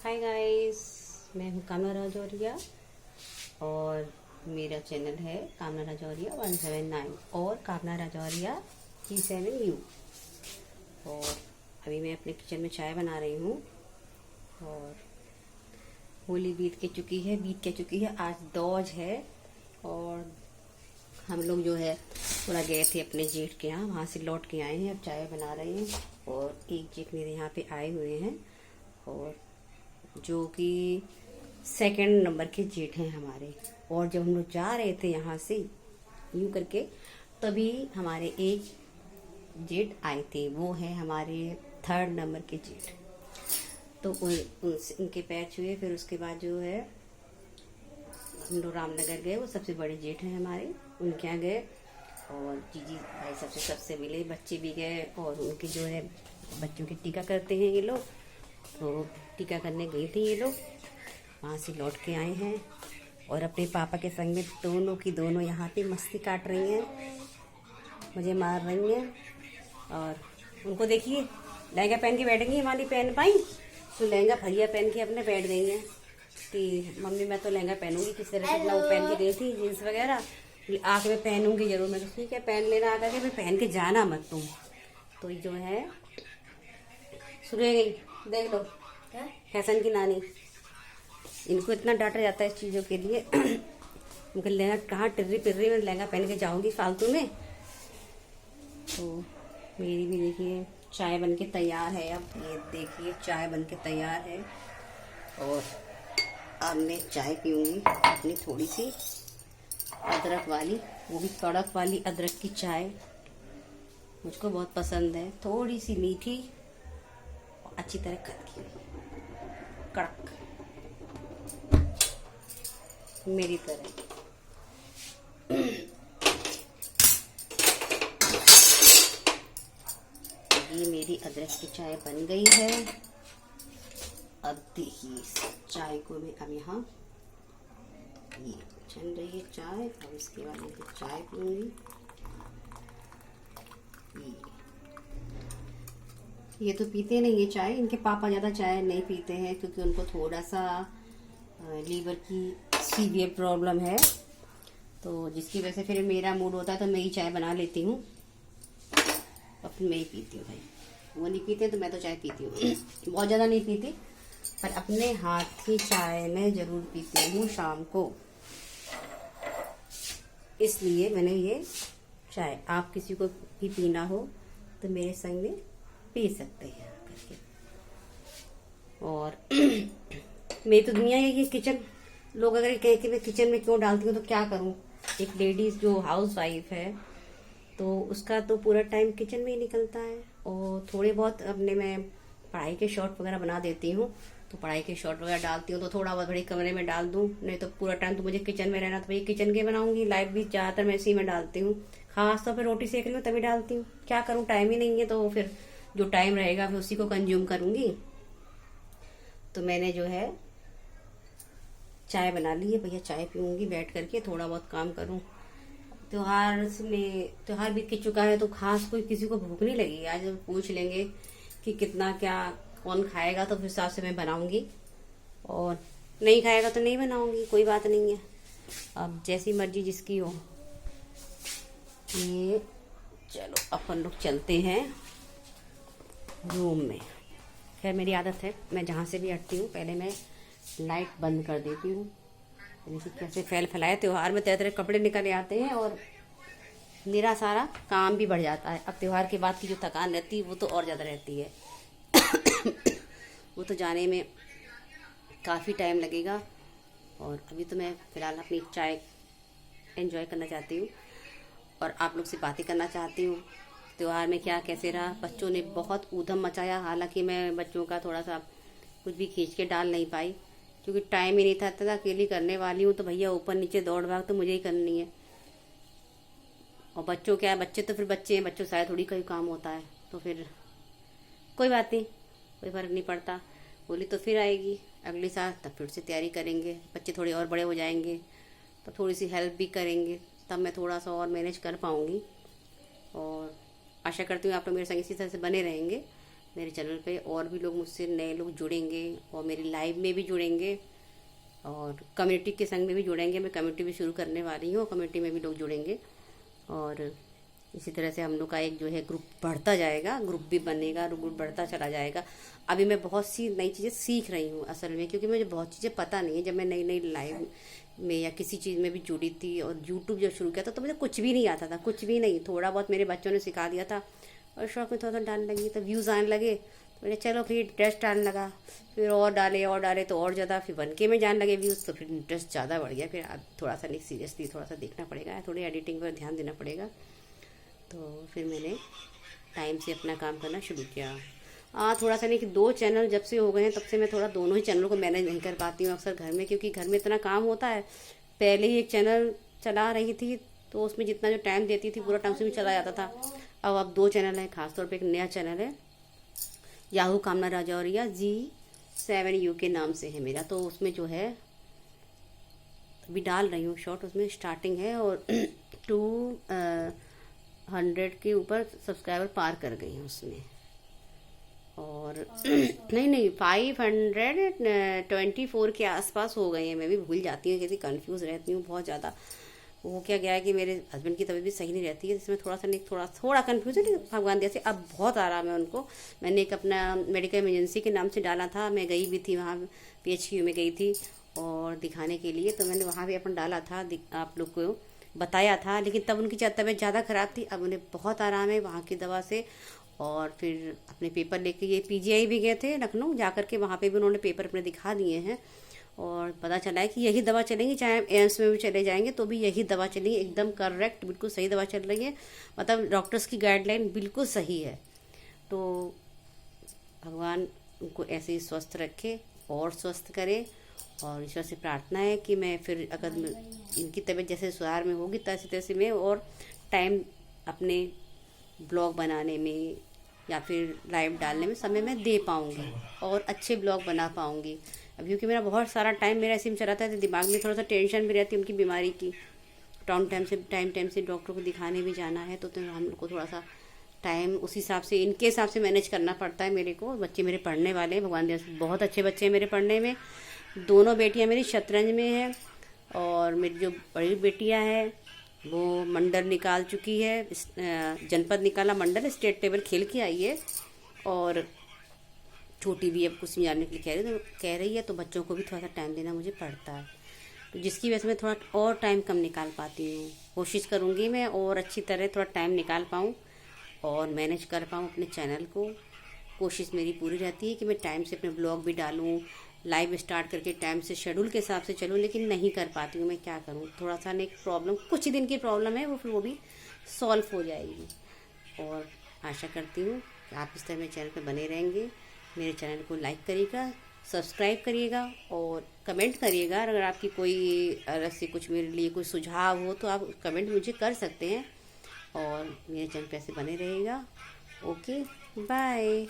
Hi guys, मैं हूँ कामना राजौरिया और मेरा चैनल है कामना राजौरिया 179 और कामना राजौरिया G7U। और अभी मैं अपने किचन में चाय बना रही हूँ और होली बीत के चुकी है। आज दौज है और हम लोग जो है थोड़ा गए थे अपने जेठ के यहाँ, वहाँ से लौट के आए हैं। अब चाय बना रहे हैं और एक जेठ मेरे यहाँ पे आए हुए हैं और जो कि सेकंड नंबर के जेठ हैं हमारे। और जब हम लोग जा रहे थे यहाँ से यूं करके, तभी हमारे एक जेठ आए थे, वो है हमारे थर्ड नंबर के जेठ। तो उनके पैर छुए। फिर उसके बाद जो है हम लोग रामनगर गए, वो सबसे बड़े जेठ हैं हमारे, उनके यहाँ गए और जीजी भाई सबसे मिले। बच्चे भी गए और उनके जो है बच्चों के टीका करते हैं ये लोग, तो टीका करने गई थी ये लोग, वहाँ से लौट के आए हैं और अपने पापा के संग में दोनों की दोनों यहाँ पे मस्ती काट रही हैं, मुझे मार रही हैं। और उनको देखिए लहंगा पहन के बैठेंगी, हमारी पहन पाई तो लहंगा भैया पहन के अपने बैठ गई हैं कि मम्मी मैं तो लहंगा पहनूंगी। किस तरह से अपना वो पहन के गई थी जीन्स वगैरह, आँख में पहनूंगी जरूर। मैं तो ठीक है पहन लेना, आकर के फिर पहन के जाना मत तुम। तो जो है शुरू हो गई, देख लो फैशन की नानी। इनको इतना डांटा जाता है इस चीज़ों के लिए। उनके लहंगा कहाँ टिर्री पिर्री में लहंगा पहन के जाऊंगी फालतू में। तो मेरी भी देखिए चाय बन के तैयार है। अब ये देखिए चाय बन के तैयार है और अब मैं चाय पीऊंगी अपनी थोड़ी सी अदरक वाली, वो भी कड़क वाली अदरक की चाय मुझको बहुत पसंद है। थोड़ी सी मीठी, अच्छी तरह खदकी कड़क, मेरी तरह। ये मेरी अदरक की चाय बन गई है। अब देखिए इस चाय को मैं अब यहाँ ये चल रही है चाय। अब इसके बाद मैं चाय पीऊंगी। ये तो पीते नहीं ये चाय, इनके पापा ज़्यादा चाय नहीं पीते हैं क्योंकि उनको थोड़ा सा लीवर की सीवियर प्रॉब्लम है, तो जिसकी वजह से फिर मेरा मूड होता है तो मैं ही चाय बना लेती हूँ और फिर मैं ही पीती हूँ। भाई वो नहीं पीते तो मैं तो चाय पीती हूँ। बहुत ज़्यादा नहीं पीती पर अपने हाथ की चाय मैं ज़रूर पीती हूँ शाम को, इसलिए मैंने ये चाय, आप किसी को भी पीना हो तो मेरे संग में पी सकते हैं करके। और मेरी तो दुनिया है कि किचन, लोग अगर कहे कि मैं किचन में क्यों डालती हूँ तो क्या करूँ। एक लेडीज जो हाउस वाइफ है तो उसका तो पूरा टाइम किचन में ही निकलता है। और थोड़े बहुत अपने मैं पढ़ाई के शॉर्ट वगैरह बना देती हूँ, तो पढ़ाई के शॉर्ट वगैरह डालती हूँ तो थोड़ा बहुत बड़ी कमरे में डाल दूँ, नहीं तो पूरा टाइम तो मुझे किचन में रहना, तो भाई किचन के बनाऊंगी। लाइव भी ज़्यादातर मैं इसी में डालती हूँ, खास तौर पर रोटी सेक रही हूँ तभी डालती हूँ। क्या करूँ, टाइम ही नहीं है, तो फिर जो टाइम रहेगा फिर उसी को कंज्यूम करूँगी। तो मैंने जो है चाय बना ली है, भैया चाय पीऊँगी बैठ करके, थोड़ा बहुत काम करूँ। त्योहार बीत के चुका है तो खास कोई किसी को भूख नहीं लगी। आज पूछ लेंगे कि कितना क्या कौन खाएगा तो फिर हिसाब से मैं बनाऊंगी, और नहीं खाएगा तो नहीं बनाऊंगी, कोई बात नहीं है। अब जैसी मर्जी जिसकी हो। ये चलो अपन लोग चलते हैं रूम में। खैर मेरी आदत है, मैं जहाँ से भी हटती हूँ पहले मैं लाइट बंद कर देती हूँ। जैसे कैसे फैलाए त्योहार में तरह तरह कपड़े निकल आते हैं और मेरा सारा काम भी बढ़ जाता है। अब त्योहार के बाद की जो थकान रहती है वो तो और ज़्यादा रहती है। वो तो जाने में काफ़ी टाइम लगेगा। और अभी तो मैं फ़िलहाल अपनी चाय एंजॉय करना चाहती हूँ और आप लोग से बातें करना चाहती हूँ। त्योहार में क्या कैसे रहा, बच्चों ने बहुत ऊधम मचाया। हालांकि मैं बच्चों का थोड़ा सा कुछ भी खींच के डाल नहीं पाई क्योंकि टाइम ही नहीं था। इतना अकेली करने वाली हूँ तो भैया ऊपर नीचे दौड़ भाग तो मुझे ही करनी है। और बच्चों क्या है, बच्चे तो फिर बच्चे हैं, बच्चों शायद थोड़ी कोई काम होता है, तो फिर कोई बात नहीं, कोई फर्क नहीं पड़ता। होली तो फिर आएगी अगले साल, तब फिर से तैयारी करेंगे। बच्चे थोड़े और बड़े हो जाएंगे तो थोड़ी सी हेल्प भी करेंगे, तब मैं थोड़ा सा और मैनेज कर पाऊँगी। और आशा करती हूँ आप लोग मेरे संग इसी तरह से बने रहेंगे। मेरे चैनल पे और भी लोग मुझसे नए लोग जुड़ेंगे और मेरी लाइव में भी जुड़ेंगे और कम्युनिटी के संग में भी जुड़ेंगे। मैं कम्युनिटी भी शुरू करने वाली हूँ, कम्युनिटी में भी लोग जुड़ेंगे और इसी तरह से हम लोग का एक जो है ग्रुप बढ़ता जाएगा, ग्रुप भी बनेगा, ग्रुप बढ़ता चला जाएगा। अभी मैं बहुत सी नई चीज़ें सीख रही हूँ असल में, क्योंकि मुझे बहुत चीज़ें पता नहीं है। जब मैं नई नई लाइव में या किसी चीज़ में भी जुड़ी थी और यूट्यूब जब शुरू किया था तो मुझे कुछ भी नहीं आता था, कुछ भी नहीं। थोड़ा बहुत मेरे बच्चों ने सिखा दिया था और शौक में थोड़ा सा डालने लगी तो व्यूज़ आने लगे, तो मैंने चलो फिर इंटरेस्ट आने लगा, फिर और डाले तो और ज़्यादा, फिर 1K में जाने लगे व्यूज़, तो फिर इंटरेस्ट ज़्यादा बढ़ गया। फिर अब थोड़ा सा नहीं, सीरियसली थोड़ा सा देखना पड़ेगा, थोड़ी एडिटिंग पर ध्यान देना पड़ेगा। तो फिर मैंने टाइम से अपना काम करना शुरू किया। थोड़ा सा नहीं कि 2 चैनल जब से हो गए हैं तब से मैं थोड़ा दोनों ही चैनलों को मैनेज नहीं कर पाती हूँ अक्सर घर में, क्योंकि घर में इतना काम होता है। पहले ही एक चैनल चला रही थी तो उसमें जितना जो टाइम देती थी पूरा टाइम से भी चला जाता था। अब 2 चैनल हैं, खासतौर पे एक नया चैनल है याहू कामना राजौरिया G7U के नाम से है मेरा, तो उसमें जो है अभी डाल रही हूँ शॉर्ट, उसमें स्टार्टिंग है और 200 के ऊपर सब्सक्राइबर पार कर गई हैं उसमें। और नहीं 524 के आसपास हो गए हैं। मैं भी भूल जाती हूँ, कैसे कंफ्यूज रहती हूँ बहुत ज़्यादा। वो क्या गया है कि मेरे हस्बैंड की तबीयत भी सही नहीं रहती है, जिसमें थोड़ा कंफ्यूजन है। भगवान जैसे अब बहुत आराम है उनको। मैंने एक अपना मेडिकल इमरजेंसी के नाम से डाला था, मैं गई भी थी वहाँ, PHQ में गई थी और दिखाने के लिए, तो मैंने वहाँ भी अपन डाला था, आप लोग को बताया था। लेकिन तब उनकी तबीयत ज़्यादा ख़राब थी, अब उन्हें बहुत आराम है वहाँ की दवा से। और फिर अपने पेपर लेके ये PGI भी गए थे लखनऊ, जाकर के वहाँ पे भी उन्होंने पेपर अपने दिखा दिए हैं और पता चला है कि यही दवा चलेंगी, चाहे एम्स में भी चले जाएंगे तो भी यही दवा चलेंगी, एकदम करेक्ट, बिल्कुल सही दवा चल रही है। मतलब डॉक्टर्स की गाइडलाइन बिल्कुल सही है। तो भगवान उनको ऐसे ही स्वस्थ रखे और स्वस्थ करे, और ईश्वर से प्रार्थना है कि मैं फिर अगर इनकी तबीयत जैसे सुधार में होगी तैसे तैसे में और टाइम अपने ब्लॉग बनाने में या फिर लाइव डालने में समय में दे पाऊँगी और अच्छे ब्लॉग बना पाऊँगी। अब क्योंकि मेरा बहुत सारा टाइम मेरा ऐसे में चला था, तो दिमाग में थोड़ा सा टेंशन भी रहती है उनकी बीमारी की। टाइम से डॉक्टर को दिखाने भी जाना है, तो हम लोग को थोड़ा सा टाइम उस हिसाब से, इनके हिसाब से मैनेज करना पड़ता है मेरे को। बच्चे मेरे पढ़ने वाले हैं, भगवान देव बहुत अच्छे बच्चे हैं मेरे पढ़ने में। दोनों बेटियाँ मेरी शतरंज में हैं और मेरी जो बड़ी बेटियाँ हैं वो मंडल निकाल चुकी है, जनपद निकाला मंडल, स्टेट लेवल खेल के आई है। और छोटी भी अब कुछ जाने के लिए कह रही है, तो बच्चों को भी थोड़ा सा टाइम देना मुझे पड़ता है, तो जिसकी वजह से मैं थोड़ा और टाइम कम निकाल पाती हूँ। कोशिश करूँगी मैं और अच्छी तरह थोड़ा टाइम निकाल पाऊँ और मैनेज कर पाऊँ अपने चैनल को। कोशिश मेरी पूरी रहती है कि मैं टाइम से अपने ब्लॉग भी डालूँ, लाइव स्टार्ट करके टाइम से शेड्यूल के हिसाब से चलूँ, लेकिन नहीं कर पाती हूँ। मैं क्या करूँ, थोड़ा सा एक प्रॉब्लम, कुछ ही दिन की प्रॉब्लम है, वो भी सॉल्व हो जाएगी। और आशा करती हूँ कि आप इस तरह मेरे चैनल पर बने रहेंगे। मेरे चैनल को लाइक करिएगा, सब्सक्राइब करिएगा और कमेंट करिएगा। अगर आपकी कोई अलग से कुछ मेरे लिए कोई सुझाव हो तो आप कमेंट मुझे कर सकते हैं और मेरे चैनल पे ऐसे बने रहिएगा। Okay, bye.